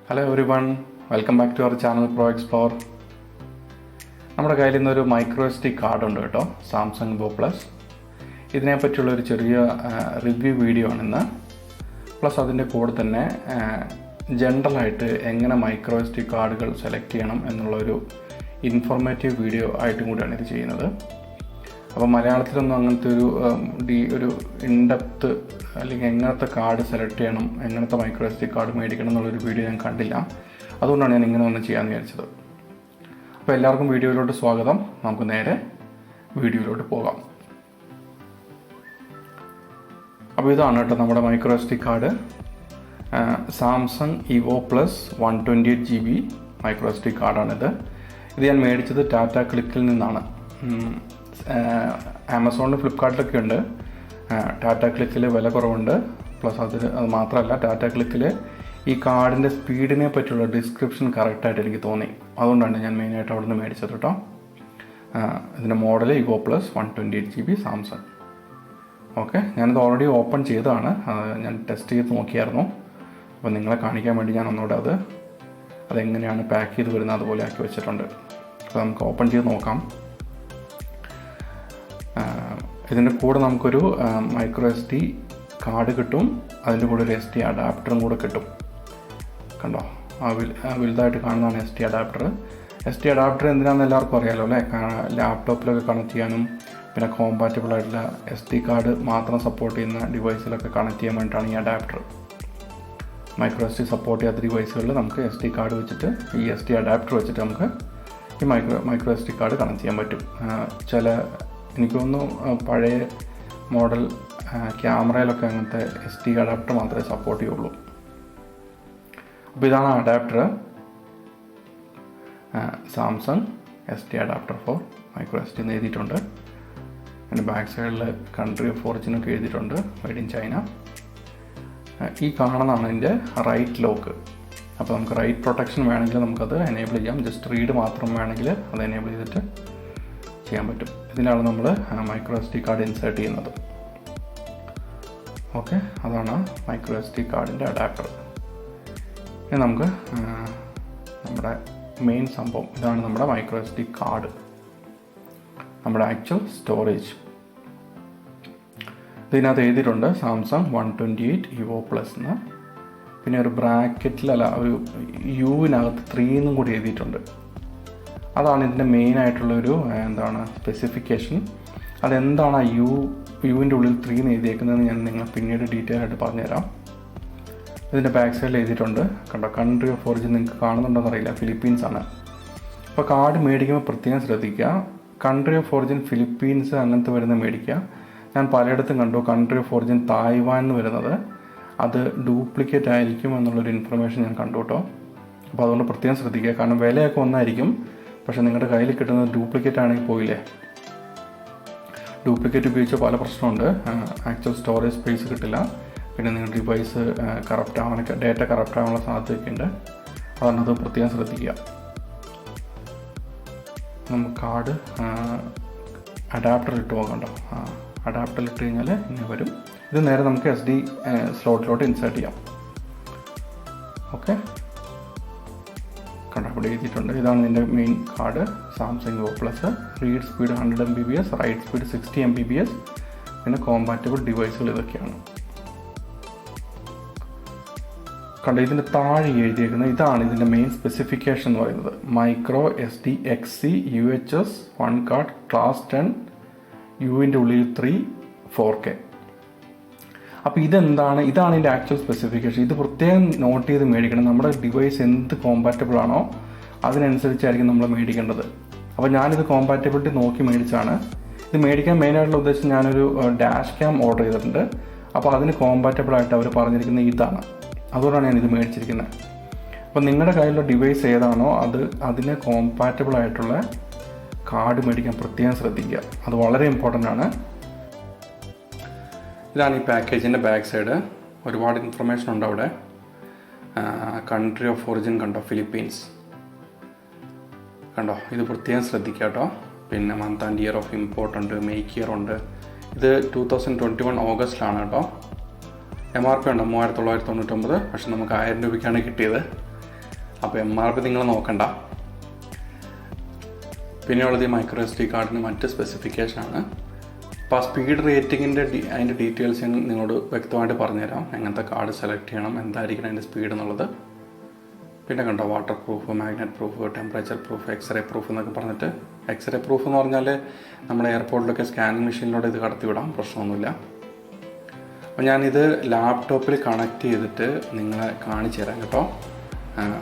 Hello everyone, welcome back to our channel proxplore. നമ്മുടെ കയ്യിൽ ഇന്നൊരു MicroSD കാർഡ് ഉണ്ട് കേട്ടോ, Samsung EVO Plus. ഇതിനെപ്പറ്റിയുള്ള ഒരു ചെറിയ റിവ്യൂ വീഡിയോ ആണ് ഇന്ന്. പ്ലസ് അതിൻ്റെ കൂടെ തന്നെ ജനറലായിട്ട് എങ്ങനെ MicroSD കാർഡുകൾ സെലക്ട് ചെയ്യണം എന്നുള്ളൊരു ഇൻഫോർമേറ്റീവ് വീഡിയോ ആയിട്ടും കൂടിയാണ് ഇത് ചെയ്യുന്നത്. അപ്പോൾ മലയാളത്തിലൊന്നും അങ്ങനത്തെ ഒരു ഇൻഡെപ്ത് അല്ലെങ്കിൽ എങ്ങനത്തെ കാർഡ് സെലക്ട് ചെയ്യണം, എങ്ങനത്തെ MicroSD കാർഡ് മേടിക്കണം എന്നുള്ളൊരു വീഡിയോ ഞാൻ കണ്ടില്ല. അതുകൊണ്ടാണ് ഞാൻ ഇങ്ങനെ ഒന്ന് ചെയ്യാമെന്ന് വിചാരിച്ചത്. അപ്പോൾ എല്ലാവർക്കും വീഡിയോയിലോട്ട് സ്വാഗതം. നമുക്ക് നേരെ വീഡിയോയിലോട്ട് പോകാം. അപ്പോൾ ഇതാണ് കേട്ടോ നമ്മുടെ MicroSD card. Samsung EVO Plus 128GB MicroSD കാർഡാണിത്. ഇത് ഞാൻ മേടിച്ചത് ടാറ്റ ക്ലിക്കിൽ നിന്നാണ്. ആമസോണിലും ഫ്ലിപ്കാർട്ടിലൊക്കെ ഉണ്ട്. ടാറ്റ ക്ലിക്കിൽ വില കുറവുണ്ട്. പ്ലസ് അത് മാത്രമല്ല, ടാറ്റ ക്ലിക്കിൽ ഈ കാർഡിൻ്റെ സ്പീഡിനെ പറ്റിയുള്ള ഡിസ്ക്രിപ്ഷൻ കറക്റ്റായിട്ട് എനിക്ക് തോന്നി. അതുകൊണ്ടാണ് ഞാൻ മെയിനായിട്ട് അവിടെ നിന്ന് മേടിച്ചത് കേട്ടോ. ഇതിൻ്റെ model EVO Plus 128GB Samsung. Okay, ഞാനിത് ഓൾറെഡി ഓപ്പൺ ചെയ്തതാണ്. ഞാൻ ടെസ്റ്റ് ചെയ്ത് നോക്കിയായിരുന്നു. അപ്പോൾ നിങ്ങളെ കാണിക്കാൻ വേണ്ടി ഞാൻ ഒന്നുകൂടെ അതെങ്ങനെയാണ് പാക്ക് ചെയ്ത് വരുന്നത് അതുപോലെ ആക്കി വെച്ചിട്ടുണ്ട്. അപ്പോൾ നമുക്ക് ഓപ്പൺ ചെയ്ത് നോക്കാം. ഇതിൻ്റെ കൂടെ നമുക്കൊരു MicroSD കാർഡ് കിട്ടും. അതിൻ്റെ കൂടെ ഒരു SD അഡാപ്റ്ററും കൂടെ കിട്ടും. കണ്ടോ, വലുതായിട്ട് കാണുന്നതാണ് SD അഡാപ്റ്റർ. SD അഡാപ്റ്റർ എന്തിനാണെന്ന് എല്ലാവർക്കും അറിയാമല്ലോ അല്ലേ. ലാപ്ടോപ്പിലൊക്കെ കണക്ട് ചെയ്യാനും പിന്നെ കോമ്പാറ്റബിൾ ആയിട്ടുള്ള SD കാർഡ് മാത്രം സപ്പോർട്ട് ചെയ്യുന്ന ഡിവൈസിലൊക്കെ കണക്ട് ചെയ്യാൻ വേണ്ടിയിട്ടാണ് ഈ അഡാപ്റ്റർ. MicroSD സപ്പോർട്ട് ചെയ്യാത്ത ഡിവൈസുകളിൽ നമുക്ക് SD കാർഡ് വെച്ചിട്ട് ഈ SD അഡാപ്റ്റർ വെച്ചിട്ട് നമുക്ക് ഈ MicroSD കാർഡ് കണക്ട് ചെയ്യാൻ പറ്റും. എനിക്ക് തോന്നുന്നു പഴയ മോഡൽ ക്യാമറയിലൊക്കെ അങ്ങനത്തെ SD അഡാപ്റ്റർ മാത്രമേ സപ്പോർട്ട് ചെയ്യുള്ളൂ. അപ്പോൾ ഇതാണ് adapter. Samsung SD adapter for MicroSD എന്ന് എഴുതിയിട്ടുണ്ട്. അതിൻ്റെ ബാക്ക് സൈഡിൽ കൺട്രി ഓഫ് ഒറിജിനൊക്കെ എഴുതിയിട്ടുണ്ട്, മെയ്ഡ് ഇൻ ചൈന. ഈ കാണുന്നതാണ് ഇതിൻ്റെ റൈറ്റ് ലോക്ക്. അപ്പോൾ നമുക്ക് റൈറ്റ് പ്രൊട്ടക്ഷൻ വേണമെങ്കിൽ നമുക്കത് എനേബിൾ ചെയ്യാം. ജസ്റ്റ് റീഡ് മാത്രം വേണമെങ്കിൽ അത് എനേബിൾ ചെയ്തിട്ട് ചെയ്യാൻ പറ്റും. ഇതിലാണ് നമ്മൾ MicroSD കാർഡ് ഇൻസേർട്ട് ചെയ്യുന്നത്. ഓക്കെ, അതാണ് MicroSD കാർഡിൻ്റെ അഡാപ്റ്റർ. ഇനി നമുക്ക് നമ്മുടെ മെയിൻ സംഭവം ഇതാണ്. നമ്മുടെ MicroSD കാർഡ്, നമ്മുടെ ആക്ച്വൽ സ്റ്റോറേജ്. ഇതിനകത്ത് എഴുതിയിട്ടുണ്ട് സാംസങ് 128 EVO Plus എന്ന്. പിന്നെ ഒരു ബ്രാക്കറ്റിലല്ല, ഒരു യുവിനകത്ത് 3 എന്നും കൂടി എഴുതിയിട്ടുണ്ട്. അതാണ് ഇതിൻ്റെ മെയിനായിട്ടുള്ളൊരു സ്പെസിഫിക്കേഷൻ. അതെന്താണ് ആ യുവിൻ്റെ ഉള്ളിൽ 3 എന്ന് എഴുതിയേക്കുന്നതെന്ന് ഞാൻ നിങ്ങൾ പിന്നീട് ഡീറ്റെയിൽ ആയിട്ട് പറഞ്ഞുതരാം. ഇതിൻ്റെ ബാക്ക് സൈഡിൽ എഴുതിയിട്ടുണ്ട്. കണ്ടോ, കൺട്രി ഓഫ് ഒറിജിൻ നിങ്ങൾക്ക് കാണുന്നുണ്ടോയെന്ന് അറിയില്ല, ഫിലിപ്പീൻസ് ആണ്. അപ്പോൾ കാർഡ് മേടിക്കുമ്പോൾ പ്രത്യേകം ശ്രദ്ധിക്കുക. കൺട്രി ഓഫ് ഒറിജിൻ ഫിലിപ്പീൻസ് അങ്ങനത്തെ വരുന്നത് മേടിക്കുക. ഞാൻ പലയിടത്തും കണ്ടു കൺട്രി ഓഫ് ഒറിജിൻ തായ്വാൻ എന്ന് വരുന്നത്, അത് ഡ്യൂപ്ലിക്കേറ്റ് ആയിരിക്കും എന്നുള്ളൊരു ഇൻഫർമേഷൻ ഞാൻ കണ്ടു കേട്ടോ. അപ്പോൾ അതുകൊണ്ട് പ്രത്യേകം ശ്രദ്ധിക്കുക. കാരണം വിലയൊക്കെ ഒന്നായിരിക്കും, പക്ഷേ നിങ്ങളുടെ കയ്യിൽ കിട്ടുന്നത് ഡ്യൂപ്ലിക്കേറ്റ് ആണെങ്കിൽ പോയില്ലേ. ഡ്യൂപ്ലിക്കേറ്റ് ഉപയോഗിച്ച പല പ്രശ്നമുണ്ട്. ആക്ച്വൽ സ്റ്റോറേജ് സ്പേസ് കിട്ടില്ല. പിന്നെ നിങ്ങളുടെ ഡിവൈസ് കറപ്റ്റ് ആവാനൊക്കെ, ഡേറ്റ കറപ്റ്റ് ആവാനുള്ള സാധ്യതയൊക്കെ ഉണ്ട്. അതാണ് അത് പ്രത്യേകം ശ്രദ്ധിക്കുക. നമുക്ക് കാർഡ് അഡാപ്റ്റർ ഇട്ട് നോക്കണ്ടോ. അഡാപ്റ്റർ ഇട്ട് കഴിഞ്ഞാൽ ഇങ്ങനെ വരും. ഇത് നേരെ നമുക്ക് SD സ്ലോട്ടിലോട്ട് ഇൻസേർട്ട് ചെയ്യാം. ഓക്കെ, കണ്ടോ, ഇവിടെ എഴുതിയിട്ടുണ്ട്. ഇതാണ് ഇതിൻ്റെ main card, Samsung EVO Plus. Read speed 100 MBps, write speed 60 MBps. പിന്നെ കോമ്പാറ്റബിൾ ഡിവൈസുകൾ ഇതൊക്കെയാണ്. കണ്ടോ, ഇതിൻ്റെ താഴെ എഴുതിയേക്കുന്നത് ഇതാണ് ഇതിൻ്റെ മെയിൻ സ്പെസിഫിക്കേഷൻ എന്ന് പറയുന്നത്. MicroSDXC UHS-I കാർഡ് ക്ലാസ് 10, യുവിൻ്റെ ഉള്ളിൽ 3 4K. അപ്പോൾ ഇതാണ് ഇതിൻ്റെ ആക്ച്വൽ സ്പെസിഫിക്കേഷൻ. ഇത് പ്രത്യേകം നോട്ട് ചെയ്ത് മേടിക്കണം. നമ്മുടെ ഡിവൈസ് എന്ത് കോമ്പാറ്റബിൾ ആണോ അതിനനുസരിച്ചായിരിക്കും നമ്മൾ മേടിക്കേണ്ടത്. അപ്പോൾ ഞാനിത് കോമ്പാറ്റബിലിറ്റി നോക്കി മേടിച്ചാണ്. ഇത് മേടിക്കാൻ മെയിനായിട്ടുള്ള ഉദ്ദേശം, ഞാനൊരു ഡാഷ് ക്യാം ഓർഡർ ചെയ്തിട്ടുണ്ട്. അപ്പോൾ അതിന് കോമ്പാറ്റബിൾ ആയിട്ട് അവർ പറഞ്ഞിരിക്കുന്നത് ഇതാണ്. അതുകൊണ്ടാണ് ഞാനിത് മേടിച്ചിരിക്കുന്നത്. അപ്പോൾ നിങ്ങളുടെ കയ്യിലുള്ള ഡിവൈസ് ഏതാണോ അതിന് കോമ്പാറ്റബിൾ ആയിട്ടുള്ള കാർഡ് മേടിക്കാൻ പ്രത്യേകം ശ്രദ്ധിക്കുക. അത് വളരെ ഇമ്പോർട്ടൻ്റ് ആണ്. ഇതാണ് ഈ പാക്കേജിൻ്റെ ബാക്ക് സൈഡ്. ഒരുപാട് ഇൻഫർമേഷൻ ഉണ്ട് അവിടെ. കൺട്രി ഓഫ് ഒറിജിൻ കണ്ടോ, ഫിലിപ്പീൻസ്. കണ്ടോ, ഇത് പ്രത്യേകം ശ്രദ്ധിക്കുക കേട്ടോ. പിന്നെ month and year of import ഉണ്ട്, മേക്ക് ഇയർ ഉണ്ട്. ഇത് 2021 ഓഗസ്റ്റിലാണ് കേട്ടോ. MRP ഉണ്ട് 3999. പക്ഷെ നമുക്ക് 1000 രൂപയ്ക്കാണ് കിട്ടിയത്. അപ്പോൾ MRP നിങ്ങൾ നോക്കണ്ട. പിന്നെയുള്ളത് ഈ MicroSD കാർഡിന് മറ്റ് സ്പെസിഫിക്കേഷനാണ്. അപ്പോൾ ആ സ്പീഡ് റേറ്റിങ്ങിൻ്റെ അതിൻ്റെ ഡീറ്റെയിൽസ് ഞാൻ നിങ്ങളോട് വ്യക്തമായിട്ട് പറഞ്ഞുതരാം. എങ്ങനത്തെ കാർഡ് സെലക്ട് ചെയ്യണം, എന്തായിരിക്കണം അതിൻ്റെ സ്പീഡ് എന്നുള്ളത്. പിന്നെ കണ്ടോ, waterproof, magnet proof, temperature proof, x-ray proof എന്നൊക്കെ പറഞ്ഞിട്ട്. എക്സ്റേ പ്രൂഫ് എന്ന് പറഞ്ഞാൽ നമ്മുടെ എയർപോർട്ടിലൊക്കെ സ്കാനിങ് മെഷീനിലൂടെ ഇത് കടത്തി വിടാം, പ്രശ്നമൊന്നുമില്ല. അപ്പോൾ ഞാനിത് ലാപ്ടോപ്പിൽ കണക്ട് ചെയ്തിട്ട് നിങ്ങളെ കാണിച്ചു തരാം കേട്ടോ.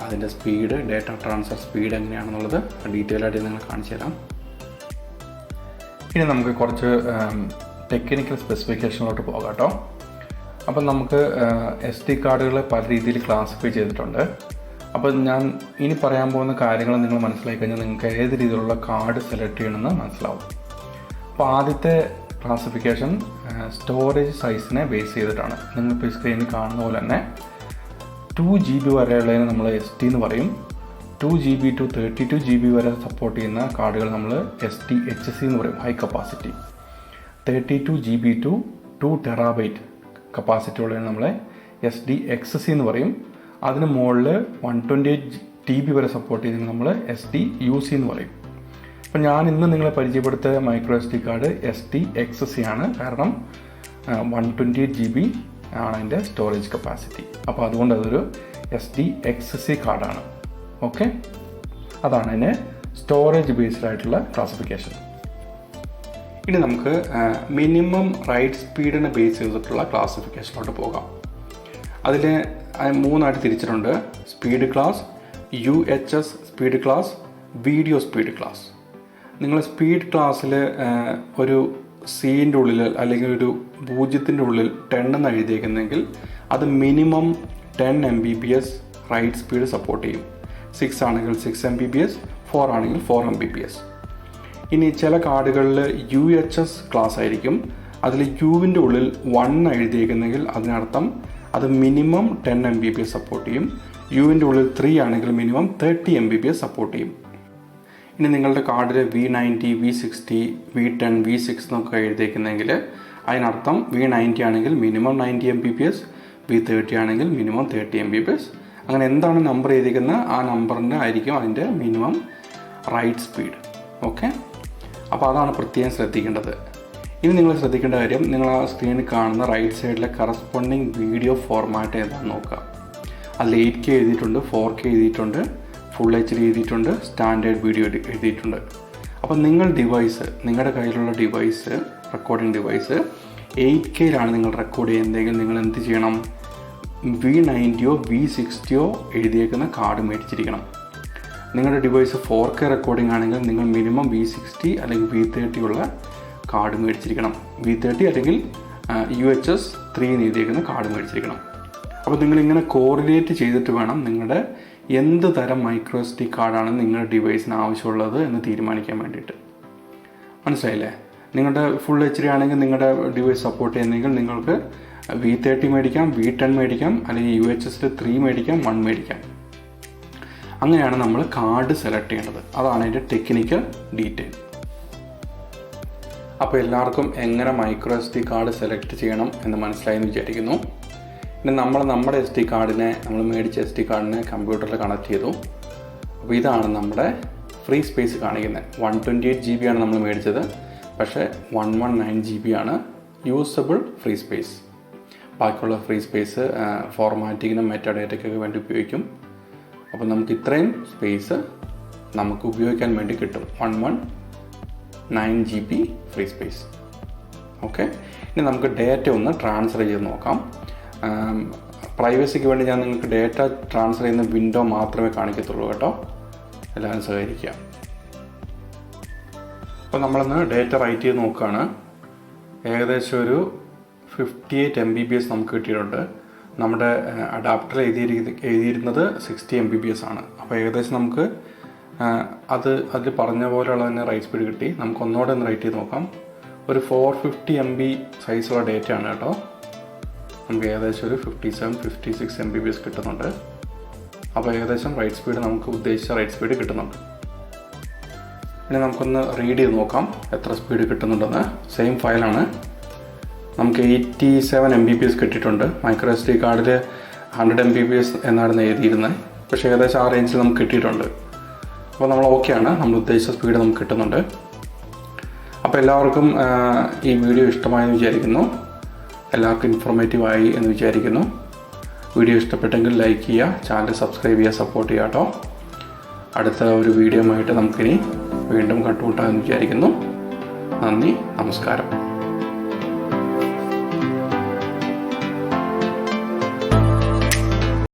അതിൻ്റെ സ്പീഡ്, ഡേറ്റ ട്രാൻസ്ഫർ സ്പീഡ് എങ്ങനെയാണെന്നുള്ളത് ഡീറ്റെയിൽ ആയിട്ട് നിങ്ങൾ കാണിച്ചു തരാം. ഇനി നമുക്ക് കുറച്ച് ടെക്നിക്കൽ സ്പെസിഫിക്കേഷനിലോട്ട് പോകാം കേട്ടോ. അപ്പം നമുക്ക് SD കാർഡുകൾ പല രീതിയിൽ ക്ലാസിഫൈ ചെയ്തിട്ടുണ്ട്. അപ്പോൾ ഞാൻ ഇനി പറയാൻ പോകുന്ന കാര്യങ്ങൾ നിങ്ങൾ മനസ്സിലാക്കി കഴിഞ്ഞാൽ നിങ്ങൾക്ക് ഏത് രീതിയിലുള്ള കാർഡ് സെലക്ട് ചെയ്യണമെന്ന് മനസ്സിലാവും. അപ്പോൾ ആദ്യത്തെ ക്ലാസിഫിക്കേഷൻ സ്റ്റോറേജ് സൈസിനെ ബേസ് ചെയ്തിട്ടാണ്. നിങ്ങളിപ്പോൾ ഈ സ്ക്രീനിൽ കാണുന്ന പോലെ തന്നെ 2GB വരെയുള്ളതിന് നമ്മൾ SD എന്ന് പറയും. 2GB to 32GB വരെ സപ്പോർട്ട് ചെയ്യുന്ന കാർഡുകൾ നമ്മൾ SDHC എന്ന് പറയും, high capacity. 32GB to 2TB capacity ഉള്ളതിന് നമ്മൾ SDXC എന്ന് പറയും. അതിന് മുകളിൽ 128GB വരെ സപ്പോർട്ട് ചെയ്യുന്നത് നമ്മൾ SDUC എന്ന് പറയും. അപ്പോൾ ഞാൻ ഇന്ന് നിങ്ങളെ പരിചയപ്പെടുത്തിയ MicroSD കാർഡ് SDXC ആണ്. കാരണം 128GB ആണ് അതിൻ്റെ സ്റ്റോറേജ് കപ്പാസിറ്റി. അപ്പോൾ അതുകൊണ്ട് അതൊരു SDXC കാർഡാണ്. ഓക്കെ, അതാണ് അതിന് സ്റ്റോറേജ് ബേസ്ഡ് ആയിട്ടുള്ള ക്ലാസിഫിക്കേഷൻ. ഇനി നമുക്ക് മിനിമം റൈറ്റ് സ്പീഡിനെ ബേസ് ചെയ്തിട്ടുള്ള ക്ലാസിഫിക്കേഷനിലോട്ട് പോകാം. അതിൽ 3 ആയിട്ട് തിരിച്ചിട്ടുണ്ട്: speed class, UHS speed class, video speed class. നിങ്ങൾ സ്പീഡ് ക്ലാസ്സിൽ ഒരു സീൻ്റെ ഉള്ളിൽ അല്ലെങ്കിൽ ഒരു 0ൻ്റെ ഉള്ളിൽ 10 എന്ന് എഴുതിയേക്കുന്നെങ്കിൽ അത് minimum 10 Mbps write speed support ചെയ്യും. 6 ആണെങ്കിൽ 6 Mbps, 4 ആണെങ്കിൽ 4 Mbps. ഇനി ചില കാർഡുകളിൽ UHS ക്ലാസ് ആയിരിക്കും. അതിൽ യുവിൻ്റെ ഉള്ളിൽ 1 എഴുതിയേക്കുന്നെങ്കിൽ അതിനർത്ഥം അത് മിനിമം 10 Mbps സപ്പോർട്ട് ചെയ്യും. യുവിൻ്റെ ഉള്ളിൽ 3 ആണെങ്കിൽ മിനിമം 30 Mbps സപ്പോർട്ട് ചെയ്യും. ഇനി നിങ്ങളുടെ കാർഡിൽ V90, V60, V10, V6 എന്നൊക്കെ എഴുതിയേക്കുന്നെങ്കിൽ അതിനർത്ഥം V90 ആണെങ്കിൽ മിനിമം 90 Mbps, V30 ആണെങ്കിൽ മിനിമം 30 Mbps. അങ്ങനെ എന്താണ് നമ്പർ എഴുതിയിരിക്കുന്നത് ആ നമ്പറിൻ്റെ ആയിരിക്കും അതിൻ്റെ മിനിമം റൈറ്റ് സ്പീഡ്. ഓക്കെ, അപ്പോൾ അതാണ് പ്രത്യേകം ശ്രദ്ധിക്കേണ്ടത്. ഇനി നിങ്ങൾ ശ്രദ്ധിക്കേണ്ട കാര്യം, നിങ്ങൾ ആ സ്ക്രീനിൽ കാണുന്ന റൈറ്റ് സൈഡിലെ കറസ്പോണ്ടിങ് വീഡിയോ ഫോർമാറ്റ് ഏതാണെന്ന് നോക്കുക. അതിൽ 8K എഴുതിയിട്ടുണ്ട്, 4K എഴുതിയിട്ടുണ്ട്, ഫുൾ HD എഴുതിയിട്ടുണ്ട്, സ്റ്റാൻഡേർഡ് വീഡിയോ എഴുതിയിട്ടുണ്ട്. അപ്പോൾ നിങ്ങളുടെ കയ്യിലുള്ള ഡിവൈസ്, റെക്കോർഡിംഗ് ഡിവൈസ് 8Kയിലാണ് നിങ്ങൾ റെക്കോർഡ് ചെയ്യുന്നതെങ്കിൽ നിങ്ങൾ എന്ത് ചെയ്യണം? V90 V60 എഴുതിയേക്കുന്ന card മേടിച്ചിരിക്കണം. നിങ്ങളുടെ ഡിവൈസ് 4K റെക്കോർഡിംഗ് ആണെങ്കിൽ നിങ്ങൾ മിനിമം V60 അല്ലെങ്കിൽ V30 ഉള്ള കാർഡ് മേടിച്ചിരിക്കണം. V30 അല്ലെങ്കിൽ UHS-I എഴുതിയേക്കുന്ന കാർഡ് മേടിച്ചിരിക്കണം. അപ്പോൾ നിങ്ങളിങ്ങനെ കോറിലേറ്റ് ചെയ്തിട്ട് വേണം നിങ്ങളുടെ എന്ത് തരം MicroSD കാർഡാണ് നിങ്ങളുടെ ഡിവൈസിന് ആവശ്യമുള്ളത് എന്ന് തീരുമാനിക്കാൻ വേണ്ടിയിട്ട്. മനസ്സിലായില്ലേ? നിങ്ങളുടെ ഫുൾ HD ആണെങ്കിൽ നിങ്ങളുടെ ഡിവൈസ് സപ്പോർട്ട് ചെയ്യുന്നെങ്കിൽ നിങ്ങൾക്ക് V30 മേടിക്കാം, V10 മേടിക്കാം, അല്ലെങ്കിൽ UHS-I മേടിക്കാം, 1 മേടിക്കാം. അങ്ങനെയാണ് നമ്മൾ കാർഡ് സെലക്ട് ചെയ്യേണ്ടത്. അതാണ് അതിൻ്റെ ടെക്നിക്കൽ ഡീറ്റെയിൽ. അപ്പോൾ എല്ലാവർക്കും എങ്ങനെ MicroSD കാർഡ് സെലക്ട് ചെയ്യണം എന്ന് മനസ്സിലായെന്ന് വിചാരിക്കുന്നു. പിന്നെ നമ്മുടെ SD കാർഡിനെ, നമ്മൾ മേടിച്ച SD കാർഡിനെ കമ്പ്യൂട്ടറിൽ കണക്ട് ചെയ്തു. അപ്പോൾ ഇതാണ് നമ്മുടെ ഫ്രീ സ്പേസ് കാണിക്കുന്നത്. 128GB ആണ് നമ്മൾ മേടിച്ചത്, പക്ഷേ 119GB ആണ് യൂസബിൾ ഫ്രീ സ്പേസ്. ബാക്കിയുള്ള ഫ്രീ സ്പേസ് ഫോർമാറ്റിങ്ങിനും മെറ്റാഡേറ്റയ്ക്കൊക്കെ വേണ്ടി ഉപയോഗിക്കും. അപ്പോൾ നമുക്ക് ഇത്രയും സ്പേസ് നമുക്ക് ഉപയോഗിക്കാൻ വേണ്ടി കിട്ടും. 119GB free space. ഓക്കെ, ഇനി നമുക്ക് ഡേറ്റ ഒന്ന് ട്രാൻസ്ഫർ ചെയ്ത് നോക്കാം. പ്രൈവസിക്ക് വേണ്ടി ഞാൻ നിങ്ങൾക്ക് ഡേറ്റ ട്രാൻസ്ഫർ ചെയ്യുന്ന വിൻഡോ മാത്രമേ കാണിക്കത്തുള്ളൂ കേട്ടോ. എല്ലാവരും സഹകരിക്കുക. അപ്പോൾ നമ്മളൊന്ന് ഡേറ്റ റൈറ്റ് ചെയ്ത് നോക്കുകയാണ്. ഏകദേശം ഒരു 58 Mbps നമുക്ക് കിട്ടിയിട്ടുണ്ട്. നമ്മുടെ അഡാപ്റ്റർ എഴുതിയിരുന്നത് 60 Mbps ആണ്. അപ്പോൾ ഏകദേശം നമുക്ക് അതിൽ പറഞ്ഞ പോലെയുള്ള തന്നെ റൈറ്റ് സ്പീഡ് കിട്ടി. നമുക്ക് ഒന്നുകൂടെ ഒന്ന് റൈറ്റ് ചെയ്ത് നോക്കാം. ഒരു 450 MB സൈസുള്ള ഡേറ്റ ആണ് കേട്ടോ. നമുക്ക് ഏകദേശം ഒരു 57-56 Mbps കിട്ടുന്നുണ്ട്. അപ്പോൾ ഏകദേശം റൈറ്റ് സ്പീഡ് നമുക്ക് ഉദ്ദേശിച്ച റൈറ്റ് സ്പീഡ് കിട്ടുന്നുണ്ട്. ഇനി നമുക്കൊന്ന് റീഡ് ചെയ്ത് നോക്കാം എത്ര സ്പീഡ് കിട്ടുന്നുണ്ടെന്ന്. സെയിം ഫയലാണ്. നമുക്ക് 87 Mbps കിട്ടിയിട്ടുണ്ട്. MicroSD കാർഡിൽ 100 Mbps എന്നാണ് എഴുതിയിരുന്നത്. പക്ഷേ ഏകദേശം ആ റേഞ്ചിൽ നമുക്ക് കിട്ടിയിട്ടുണ്ട്. അപ്പോൾ നമ്മൾ ഓക്കെയാണ്, നമ്മൾ ഉദ്ദേശിച്ച സ്പീഡ് നമുക്ക് കിട്ടുന്നുണ്ട്. അപ്പോൾ എല്ലാവർക്കും ഈ വീഡിയോ ഇഷ്ടമായെന്ന് വിചാരിക്കുന്നു. എല്ലാവർക്കും ഇൻഫോർമേറ്റീവായി എന്ന് വിചാരിക്കുന്നു. വീഡിയോ ഇഷ്ടപ്പെട്ടെങ്കിൽ ലൈക്ക് ചെയ്യുക, ചാനൽ സബ്സ്ക്രൈബ് ചെയ്യുക, സപ്പോർട്ട് ചെയ്യുക കേട്ടോ. അടുത്ത ഒരു വീഡിയോ ആയിട്ട് നമുക്കിനി വീണ്ടും കണ്ടുമുട്ടാമെന്ന് വിചാരിക്കുന്നു. നന്ദി, നമസ്കാരം.